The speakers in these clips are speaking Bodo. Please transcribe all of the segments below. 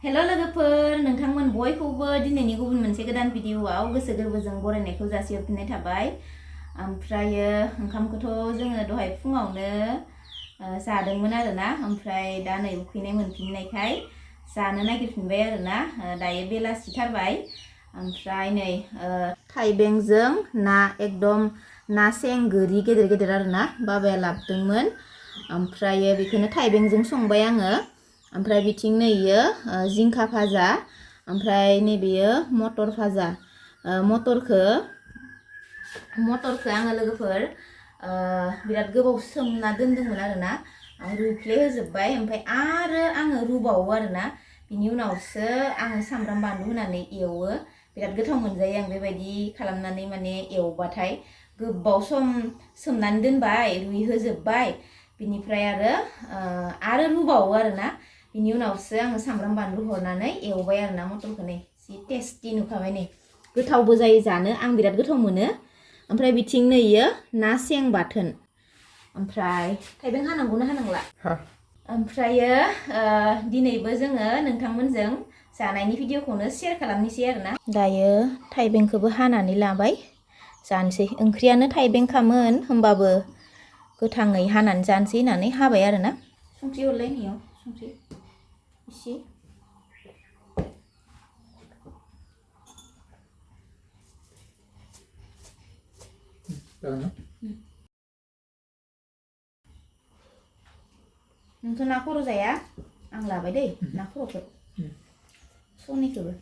हेल' लोगोफोर नोंथांमोन बयखौबो दिनैनि गुबुन मोनसे गोदान भिडिअआव गोसो गोरबोजों बरायनायखौ जासिहरफिननाय थाबाय। ओमफ्रायो ओंखामखौथ' जोङो दहाय फुङावनो जादोंमोन आरोना, ओमफ्राय दा नै उखैनाय मोनफिननायखाय जानो नागिरफिनबाय आरोना। दायो बेलासिथारबाय। ओमफ्राय नै थाइबेंजों ना, एकदम ना सें गोरि गेदेर गेदेर आरोना बाबाया लाबोदोंमोन। ओमफ्रायो बेखौनो थाइबेंजों संबाय आङो। ओमफ्राय बिथिं नैयो जिंखा भाजा, ओमफ्राय नैबेयो मटर भाजा। मटरखौ आङो लोगोफोर बिराद गोबाव सोमना दोनदोंमोन आरोना, रुइफ्ले होजोब्बाय। ओमफ्राय आरो आङो रुबावो आरोना, बिनि उनावसो आङो सामब्राम बानलु होनानै एवो। बिराद गोथाव मोनजायो आं बेबायदि खालामनानै, माने एवबाथाय गोबाव सम सोमनानै दोनबाय, रुइहोजोब्बाय, बिनिफ्राय आरो रुबावो आरोना। बिनि उनावसो आङो सामब्राम बानलु हरनानै एवबाय आरोना मटरखौ। नै जि टेस्टि नुखाबाय, नै गोथावबो जायो जानो, आं बिराद गोथाव मोनो। ओमफ्राय बिथिं नैयो ना सें बाथोन। ओमफ्राय थाइबें हानांगौना हानांला? ओमफ्रायो दिनैबो जोङो नोंथांमोनजों जानायनि भिडिअखौनो शेयार खालामनोसै आरोना। दायो थाइबेंखौबो हानानै लाबाय, जानोसै। ओंख्रियानो थाइबेंखामोन, होमबाबो गोथाङै हानानै जानोसै होननानै हाबाय आरोना। संख्रि हरलाय नैयाव, संख्रि इसे। नोंथ' ना खर' जाया? आं लाबाय दै ना खर'खौ, सनिखौबो।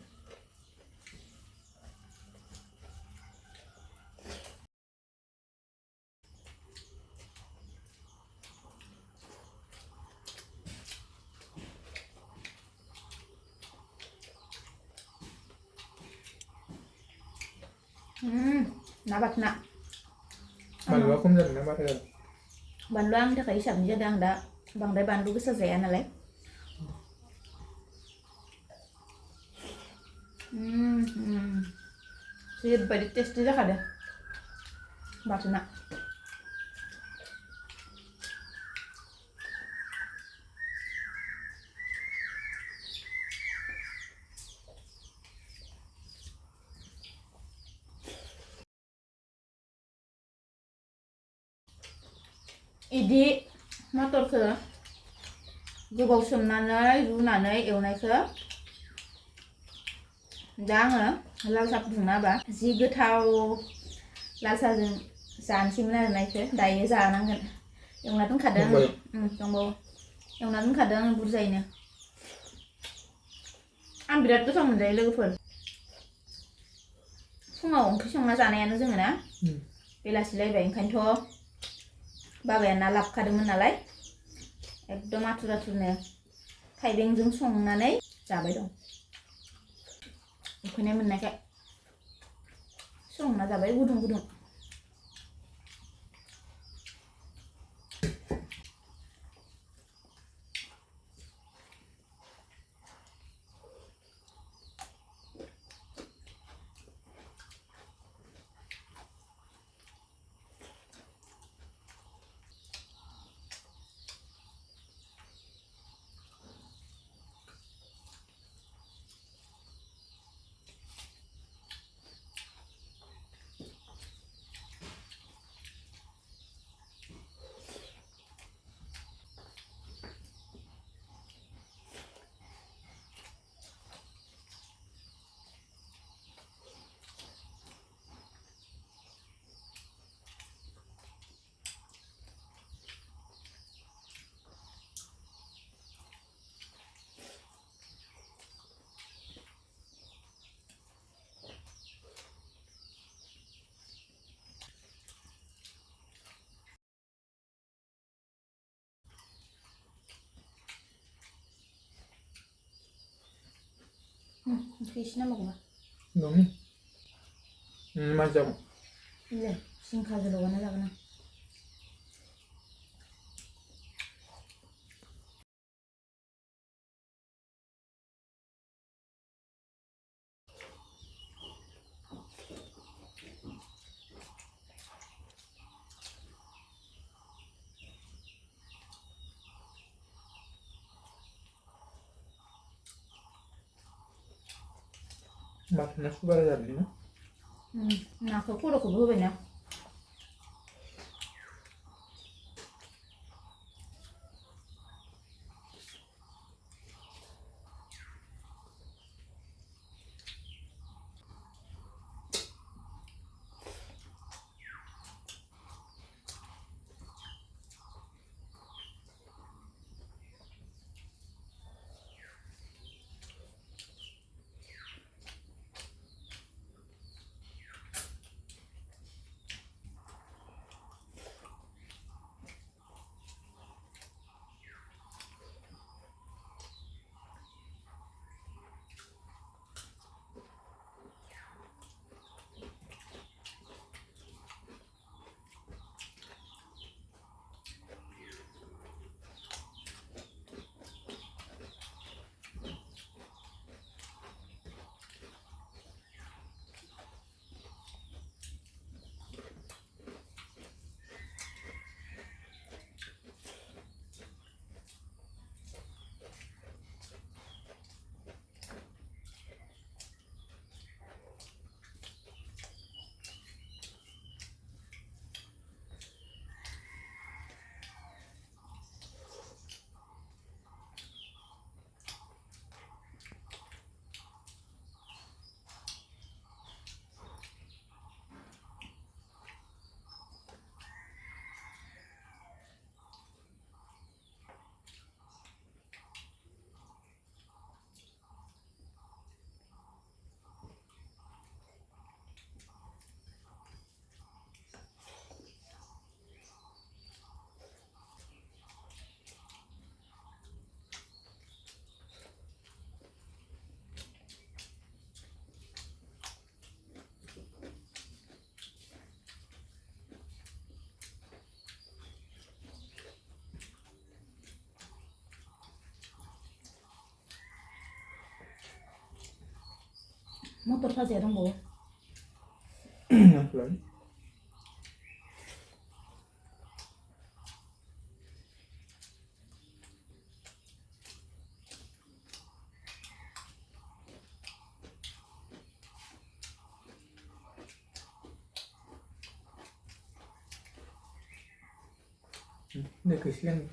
ना बाथोना। बानलुआ खम जादों ना बारा जादों? बानलुआ आंनि थाखाय हिसाबनि जादों, आं दा बांद्राय बानलु गोसा जाया नालाय। जेरैबायदि टेस्टि जाखादों बाथोना। इदि मटरखौ गोबाव सोमनानै रुनानै एवनायखौ दा आङो लाल साहा फुदुंना होबा जि गोथाव लाल साहाजों जानोसैमोन आरोना। इखौ दायो जानांगोन। एवना दोनखादों, दंबावो। एवना दोनखादों आं बुरजायैनो। आं बिराद गोथाव मोनजायो लोगोफोर। फुङाव ओंख्रि संना जानायानो जोङो ना, बेलासिलायबाय, ओंखायनोथ' बाबाया ना लाबोखादोंमोन नालाय, एकदम आथुर आथुरनो थाइबेंजों संनानै जाबाय दं। उखैनाय मोननायखाय संना जाबाय गुदुं गुदुं। ओंख्रि एसे नांबावगौ। दं मा जागोन? जिंखाजों लगायना लागोन आं। bathwnnya sudah jadi nih. Nah, aku udah kudu banyak. Motor saja dong, Bu. Pelan. Ini kesian.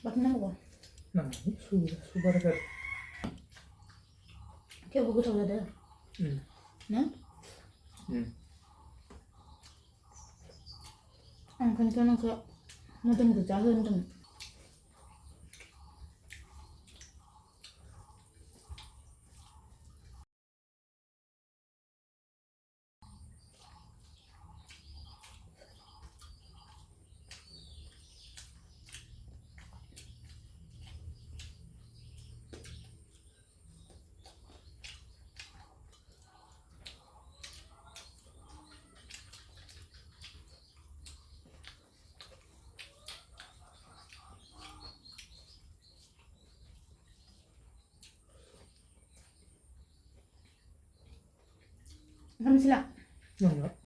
Bathwn apa? Nah, ini sudah kan. Kayak bagus ada. Nah, kan kayak mungkin kejalan tuh. Kamu sila. Enggak.